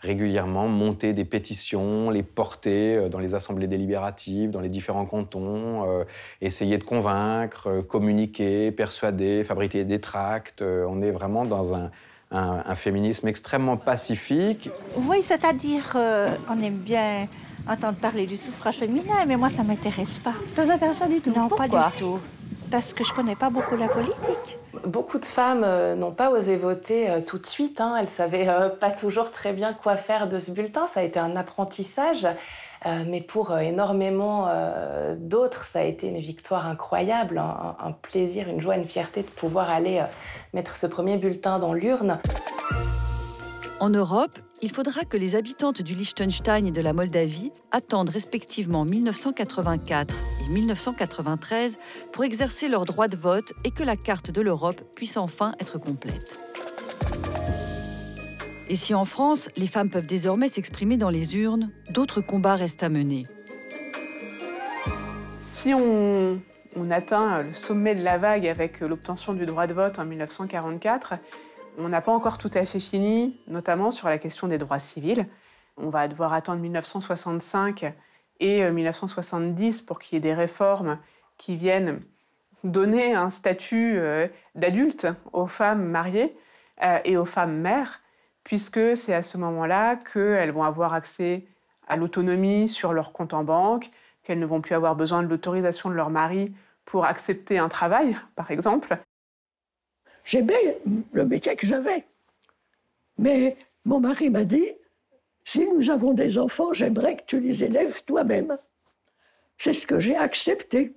régulièrement monter des pétitions, les porter dans les assemblées délibératives, dans les différents cantons, essayer de convaincre, communiquer, persuader, fabriquer des tracts. On est vraiment dans un féminisme extrêmement pacifique. Oui, c'est-à-dire qu'on aime bien entendre parler du suffrage féminin, mais moi, ça ne m'intéresse pas. Ça ne vous intéresse pas du tout? Non, pourquoi? pas du tout. Parce que je ne connais pas beaucoup la politique. Beaucoup de femmes n'ont pas osé voter tout de suite. Elles ne savaient pas toujours très bien quoi faire de ce bulletin. Ça a été un apprentissage. Mais pour énormément d'autres, ça a été une victoire incroyable, un plaisir, une joie, une fierté de pouvoir aller mettre ce premier bulletin dans l'urne. En Europe, il faudra que les habitantes du Liechtenstein et de la Moldavie attendent respectivement 1984 et 1993 pour exercer leur droit de vote et que la carte de l'Europe puisse enfin être complète. Et si en France, les femmes peuvent désormais s'exprimer dans les urnes, d'autres combats restent à mener. Si on atteint le sommet de la vague avec l'obtention du droit de vote en 1944, on n'a pas encore tout à fait fini, notamment sur la question des droits civils. On va devoir attendre 1965 et 1970 pour qu'il y ait des réformes qui viennent donner un statut d'adulte aux femmes mariées et aux femmes mères, puisque c'est à ce moment-là qu'elles vont avoir accès à l'autonomie sur leur compte en banque, qu'elles ne vont plus avoir besoin de l'autorisation de leur mari pour accepter un travail, par exemple. J'aimais le métier que j'avais. Mais mon mari m'a dit, si nous avons des enfants, j'aimerais que tu les élèves toi-même. C'est ce que j'ai accepté.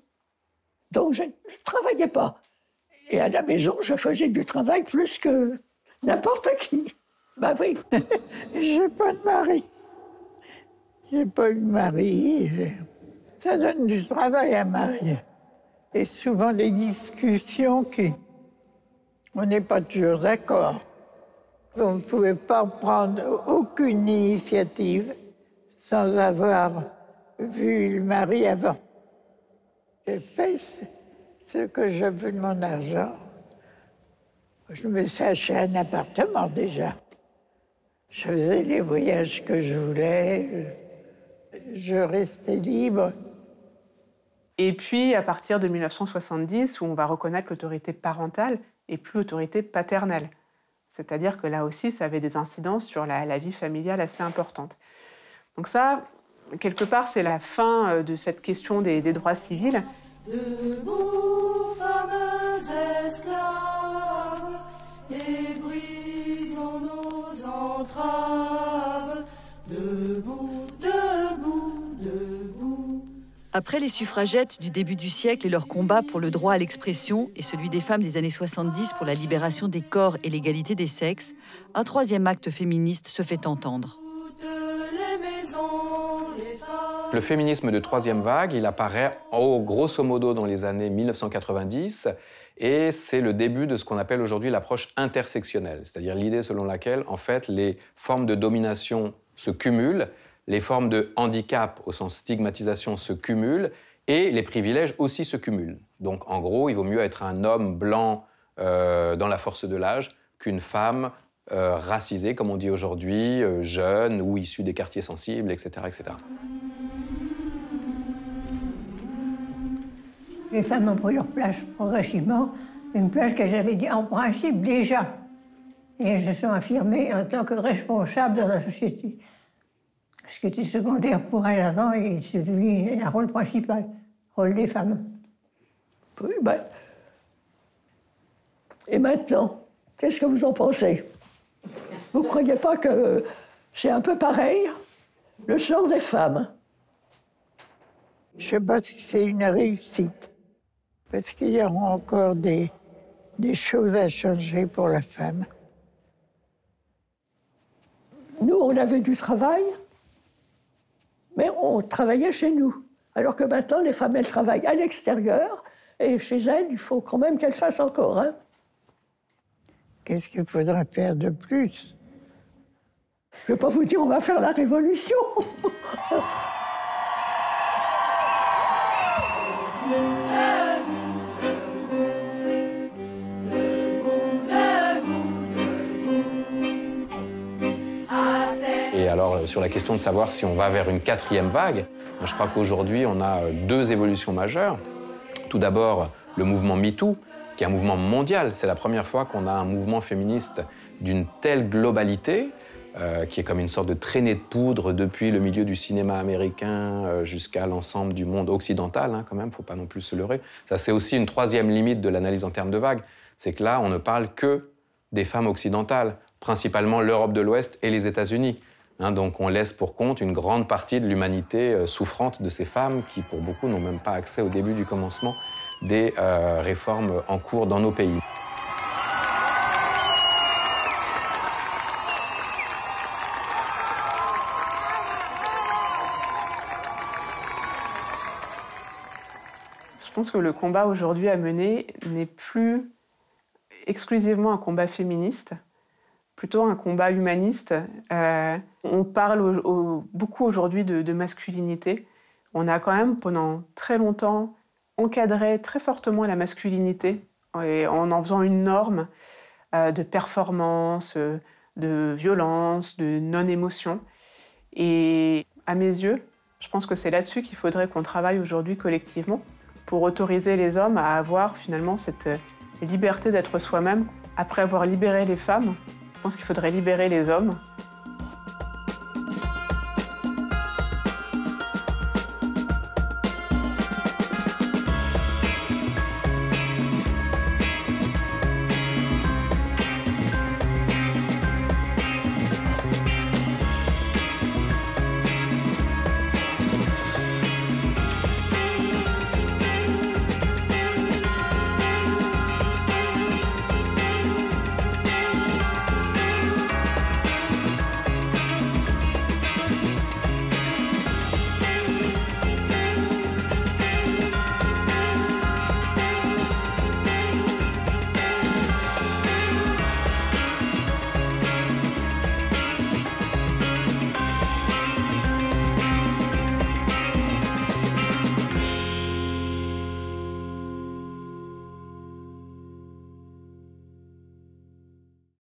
Donc je ne travaillais pas. Et à la maison, je faisais du travail plus que n'importe qui. Ben oui. J'ai pas de mari. J'ai pas eu de mari. Ça donne du travail à marier. Et souvent des discussions on n'est pas toujours d'accord. On ne pouvait pas prendre aucune initiative sans avoir vu le mari avant. J'ai fait ce que je veux de mon argent. Je me suis acheté un appartement déjà. Je faisais les voyages que je voulais. Je restais libre. Et puis, à partir de 1970, où on va reconnaître l'autorité parentale et plus l'autorité paternelle. C'est-à-dire que là aussi, ça avait des incidences sur la vie familiale assez importantes. Donc ça, quelque part, c'est la fin de cette question des droits civils. Debout, fameux esclaves, et brisons nos entraves. Debout, debout, debout. Après les suffragettes du début du siècle et leur combat pour le droit à l'expression et celui des femmes des années 70 pour la libération des corps et l'égalité des sexes, un troisième acte féministe se fait entendre. Le féminisme de troisième vague, il apparaît grosso modo dans les années 1990 et c'est le début de ce qu'on appelle aujourd'hui l'approche intersectionnelle, c'est-à-dire l'idée selon laquelle, en fait, les formes de domination se cumulent, les formes de handicap au sens stigmatisation se cumulent et les privilèges aussi se cumulent. Donc en gros, il vaut mieux être un homme blanc dans la force de l'âge qu'une femme racisée, comme on dit aujourd'hui, jeune ou issue des quartiers sensibles, etc., etc. Les femmes ont pris leur place progressivement, une place que j'avais dit en principe déjà. Et elles se sont affirmées en tant que responsables de la société. Ce qui était secondaire pour elles avant est devenu un rôle principal, le rôle des femmes. Oui, ben. Et maintenant, Qu'est-ce que vous en pensez? Vous ne croyez pas que c'est un peu pareil, le sort des femmes? Je ne sais pas si c'est une réussite, parce qu'il y aura encore des choses à changer pour la femme. Nous, on avait du travail, mais on travaillait chez nous. Alors que maintenant, les femmes, elles travaillent à l'extérieur, et chez elles, il faut quand même qu'elles fassent encore. Hein. Qu'est-ce qu'il faudra faire de plus? Je ne vais pas vous dire, on va faire la révolution. Et alors, sur la question de savoir si on va vers une 4e vague, je crois qu'aujourd'hui, on a 2 évolutions majeures. Tout d'abord, le mouvement MeToo, qui est un mouvement mondial. C'est la première fois qu'on a un mouvement féministe d'une telle globalité, qui est comme une sorte de traînée de poudre depuis le milieu du cinéma américain jusqu'à l'ensemble du monde occidental, hein, quand même, il ne faut pas non plus se leurrer. Ça, c'est aussi une 3e limite de l'analyse en termes de vagues. C'est que là, on ne parle que des femmes occidentales, principalement l'Europe de l'Ouest et les États-Unis. Hein, donc on laisse pour compte une grande partie de l'humanité souffrante de ces femmes qui, pour beaucoup, n'ont même pas accès au début du commencement des réformes en cours dans nos pays. Je pense que le combat aujourd'hui à mener n'est plus exclusivement un combat féministe, plutôt un combat humaniste. On parle beaucoup aujourd'hui de masculinité. On a quand même, pendant très longtemps, encadré très fortement la masculinité en faisant une norme de performance, de violence, de non-émotion. Et à mes yeux, je pense que c'est là-dessus qu'il faudrait qu'on travaille aujourd'hui collectivement pour autoriser les hommes à avoir finalement cette liberté d'être soi-même. Après avoir libéré les femmes, je pense qu'il faudrait libérer les hommes